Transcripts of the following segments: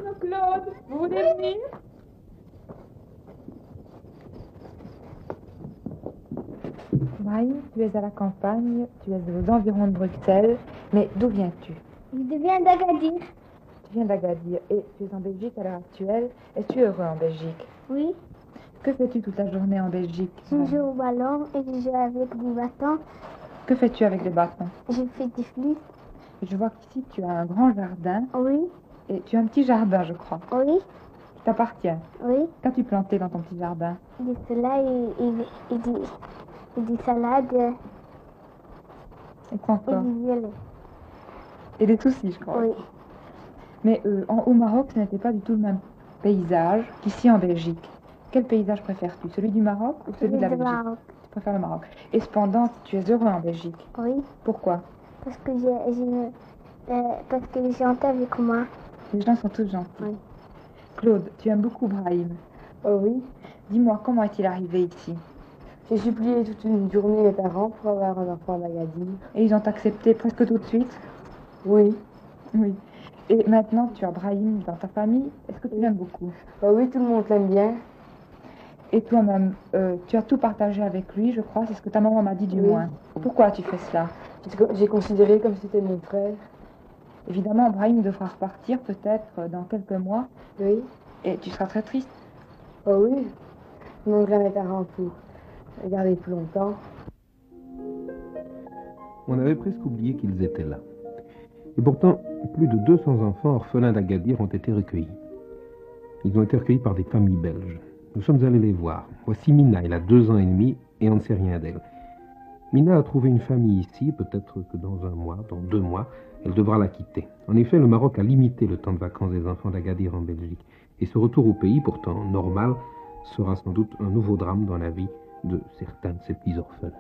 Brahim, Claude, vous voulez venir? Brahim, tu es à la campagne, tu es aux environs de Bruxelles, mais d'où viens-tu? Je viens d'Agadir. Tu viens d'Agadir et tu es en Belgique à l'heure actuelle. Es-tu heureux en Belgique? Oui. Que fais-tu toute la journée en Belgique? Je joue au ballon et je joue avec des bâtons. Que fais-tu avec les bâtons? Je fais des flûtes. Je vois qu'ici tu as un grand jardin. Oui. Et tu as un petit jardin, je crois. Oui. Qui t'appartient. Oui. Qu'as-tu planté dans ton petit jardin? Des cela et des salades Et quoi et encore? du violet. Et des soucis, je crois. Oui. Mais au Maroc, ce n'était pas du tout le même paysage qu'ici en Belgique. Quel paysage préfères-tu? Celui du Maroc ou celui de la Belgique? Maroc. Tu préfères le Maroc. Et cependant, tu es heureux en Belgique. Oui. Pourquoi? Parce que parce que les gens avec moi. Les gens sont tous gentils. Oui. Claude, tu aimes beaucoup Brahim. Oh oui, Dis-moi, comment est-il arrivé ici? j'ai supplié toute une journée mes parents pour avoir un enfant d'Agadir. Et ils ont accepté presque tout de suite? Oui, Oui. Et maintenant, tu as Brahim dans ta famille. Est-ce que tu l'aimes beaucoup? oh oui, tout le monde l'aime bien. Et toi-même, tu as tout partagé avec lui, je crois. C'est ce que ta maman m'a dit du Oui. moins. Pourquoi tu fais cela? J'ai considéré comme si c'était mon frère. Évidemment, Brahim devra repartir peut-être dans quelques mois. Oui, Et tu seras très triste. oh oui, il manquerait mes parents pour garder plus longtemps. On avait presque oublié qu'ils étaient là. Et pourtant, plus de 200 enfants orphelins d'Agadir ont été recueillis. Ils ont été recueillis par des familles belges. Nous sommes allés les voir. Voici Mina, elle a 2 ans et demi et on ne sait rien d'elle. Mina a trouvé une famille ici, peut-être que dans 1 mois, dans 2 mois, elle devra la quitter. En effet, le Maroc a limité le temps de vacances des enfants d'Agadir en Belgique. Et ce retour au pays, pourtant normal, sera sans doute un nouveau drame dans la vie de certains de ces petits orphelins.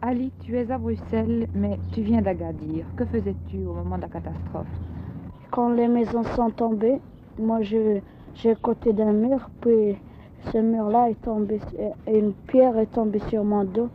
Ali, tu es à Bruxelles, mais tu viens d'Agadir. Que faisais-tu au moment de la catastrophe? Quand les maisons sont tombées, moi j'ai côté d'un mur, puis ce mur-là est tombé, et une pierre est tombée sur mon dos,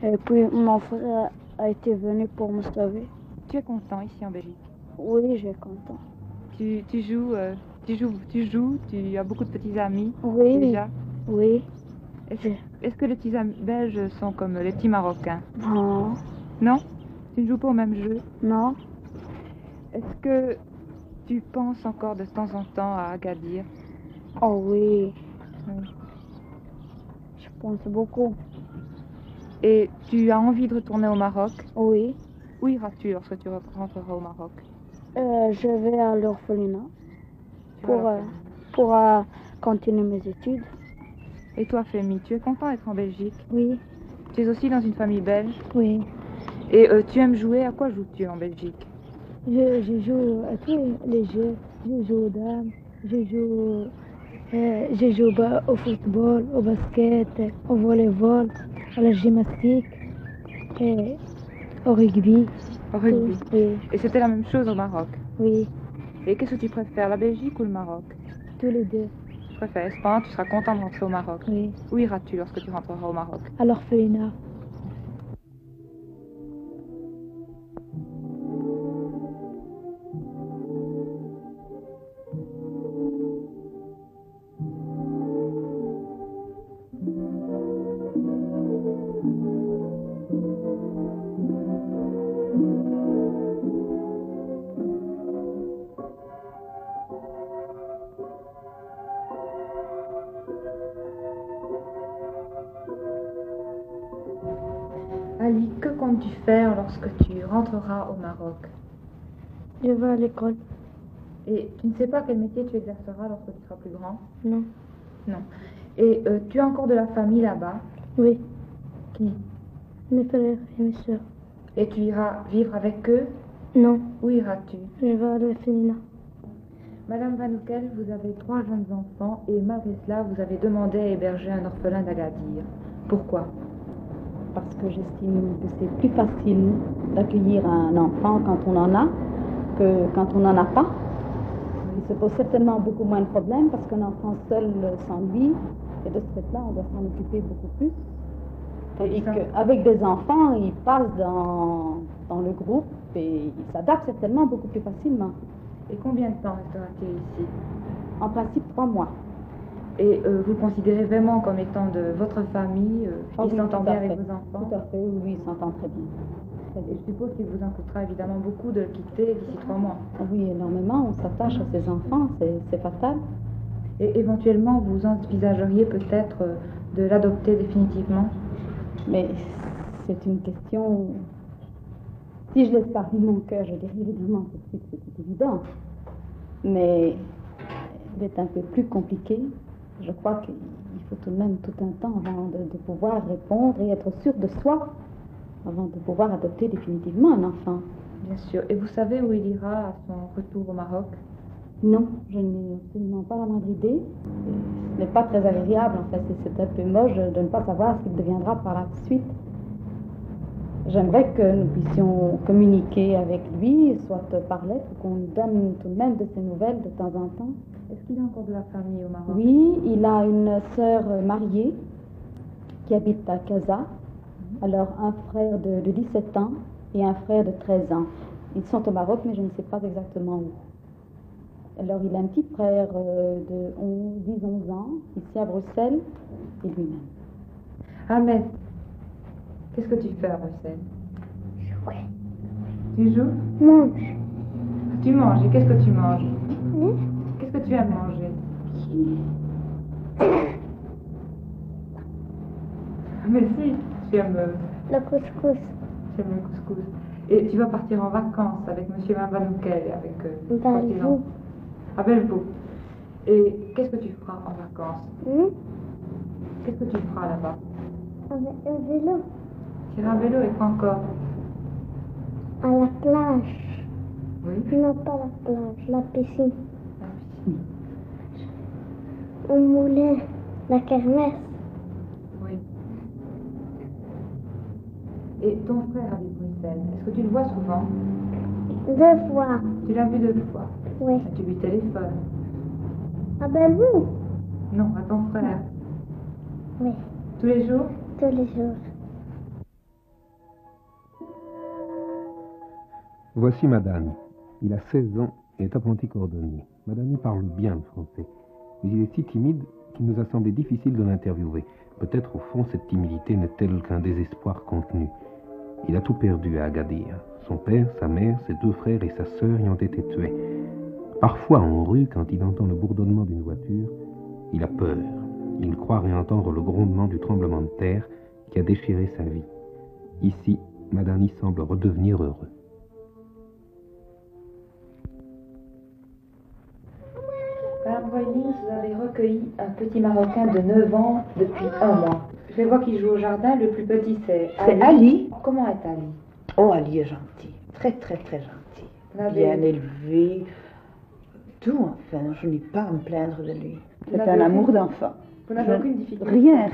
et puis mon frère a été venu pour me sauver. Tu es content ici en Belgique? Oui, j'ai content. Tu joues, tu as beaucoup de petits amis Oui, déjà? oui. Est-ce que les petits amis belges sont comme les petits Marocains? Non, Non? Tu ne joues pas au même jeu? non, Est-ce que tu penses encore de temps en temps à Agadir? oh oui, Oui. je pense beaucoup. Et tu as envie de retourner au Maroc? Oui, Où iras-tu lorsque tu rentreras au Maroc? je vais à l'orphelinat Tu vas à l'orphelinat. pour continuer mes études. Et toi, Fémi, tu es content d'être en Belgique? Oui, Tu es aussi dans une famille belge? oui. Et tu aimes jouer? À quoi joues-tu en Belgique? Je joue à tous les jeux. Je joue aux dames, je joue au football, au basket, au volleyball, à la gymnastique, et au rugby. Au rugby? Oui, Et c'était la même chose au Maroc? oui, Et qu'est-ce que tu préfères, la Belgique ou le Maroc? tous les deux. Je préfère. Cependant, tu seras content de rentrer au Maroc. Oui, Où iras-tu lorsque tu rentreras au Maroc? à l'orphelinat. Ali, que comptes-tu faire lorsque tu rentreras au Maroc? Je vais à l'école. Et tu ne sais pas quel métier tu exerceras lorsque tu seras plus grand? Non. Non. Et tu as encore de la famille là-bas? Oui, Qui? mes frères et mes soeurs. Et tu iras vivre avec eux? Non, Où iras-tu? je vais à la Fénina. Madame Van Oukel, vous avez 3 jeunes enfants et malgré cela, vous avez demandé à héberger un orphelin d'Agadir. Pourquoi? Parce que j'estime que c'est plus facile d'accueillir un enfant quand on en a que quand on n'en a pas. Il se pose certainement beaucoup moins de problèmes parce qu'un enfant seul s'ennuie et de ce fait-là, on doit s'en occuper beaucoup plus. Tandis qu'avec des enfants, ils passent dans le groupe et ils s'adaptent certainement beaucoup plus facilement. Et combien de temps restera-t-il ici? En principe, 3 mois. Et vous le considérez vraiment comme étant de votre famille? Ah Il oui, s'entend tout bien à avec fait. vos enfants? Tout à fait, oui, il s'entend très bien. Très Et bien. je suppose qu'il vous en coûtera évidemment beaucoup de le quitter d'ici 3 mois. Oui, énormément, on s'attache à ses enfants, c'est fatal. Et éventuellement, vous envisageriez peut-être de l'adopter définitivement? Mais c'est une question... Si je laisse parler mon cœur, je dirais évidemment tout de suite que c'est évident. Mais elle est un peu plus compliquée. Je crois qu'il faut tout de même tout un temps avant de pouvoir répondre et être sûr de soi, avant de pouvoir adopter définitivement un enfant. Bien sûr. Et vous savez où il ira à son retour au Maroc? Non, je n'ai absolument pas la moindre idée. Ce n'est pas très agréable, en fait, c'est un peu moche de ne pas savoir ce qu'il deviendra par la suite. J'aimerais que nous puissions communiquer avec lui, soit par lettre, qu'on nous donne tout de même de ses nouvelles de temps en temps. Est-ce qu'il a encore de la famille au Maroc? Oui, il a une sœur mariée qui habite à Casa, alors un frère de 17 ans et un frère de 13 ans. Ils sont au Maroc, mais je ne sais pas exactement où. Alors il a un petit frère de 10-11 ans, ici à Bruxelles, et lui-même. Ahmed, qu'est-ce que tu fais à Bruxelles? Jouer. Tu joues? Mange. Tu manges. Et qu'est-ce que tu manges? Qu'est-ce que tu aimes manger? Mais si, tu aimes Le couscous. le couscous. Et tu vas partir en vacances avec Monsieur Van Oukel et avec Bellevue. à Bellevue. Et qu'est-ce que tu feras en vacances? Qu'est-ce que tu feras là-bas? Avec un vélo. Tu iras à vélo et quoi encore? À la plage. Oui. Non, pas la plage, la piscine. La piscine. Au moulin. La kermesse. Oui. Et ton frère habite Bruxelles. Est-ce que tu le vois souvent? 2 fois. Tu l'as vu 2 fois. Oui. Et tu lui téléphones? À Bellevue. Non, à ton frère. Oui. Tous les jours? Tous les jours. Voici Madani. Il a 16 ans et est apprenti cordonnier. Madani parle bien le français, mais il est si timide qu'il nous a semblé difficile de l'interviewer. Peut-être au fond cette timidité n'est-elle qu'un désespoir contenu. Il a tout perdu à Agadir. Son père, sa mère, ses 2 frères et sa sœur y ont été tués. Parfois en rue, quand il entend le bourdonnement d'une voiture, il a peur. Il croit réentendre le grondement du tremblement de terre qui a déchiré sa vie. Ici, Madani semble redevenir heureux. Madame Boigny, vous avez recueilli un petit Marocain de 9 ans depuis 1 mois. Je vois qu'il joue au jardin. Le plus petit, c'est Ali. Comment est Ali? Oh, Ali est gentil. Très, très, très gentil. Vous n'avez- Bien élevé. Tout, enfin. Je n'ai pas à me plaindre de lui. Vous C'est n'avez un aucune- amour d'enfant. Vous n'avez Je- aucune difficulté? Rien.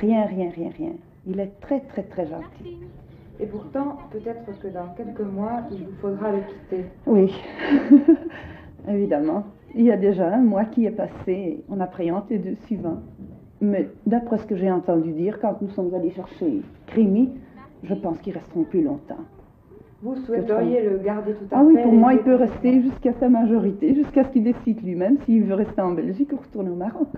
Il est très, très, très gentil. Et pourtant, peut-être que dans quelques mois, il vous faudra le quitter. Oui, évidemment. Il y a déjà 1 mois qui est passé, on appréhende les 2 suivants. Mais d'après ce que j'ai entendu dire, quand nous sommes allés chercher Crémy, je pense qu'ils resteront plus longtemps. Vous souhaiteriez le garder tout à fait? Ah oui, pour moi, il l'élever peut pour rester jusqu'à sa majorité, jusqu'à ce qu'il décide lui-même s'il veut rester en Belgique ou retourner au Maroc.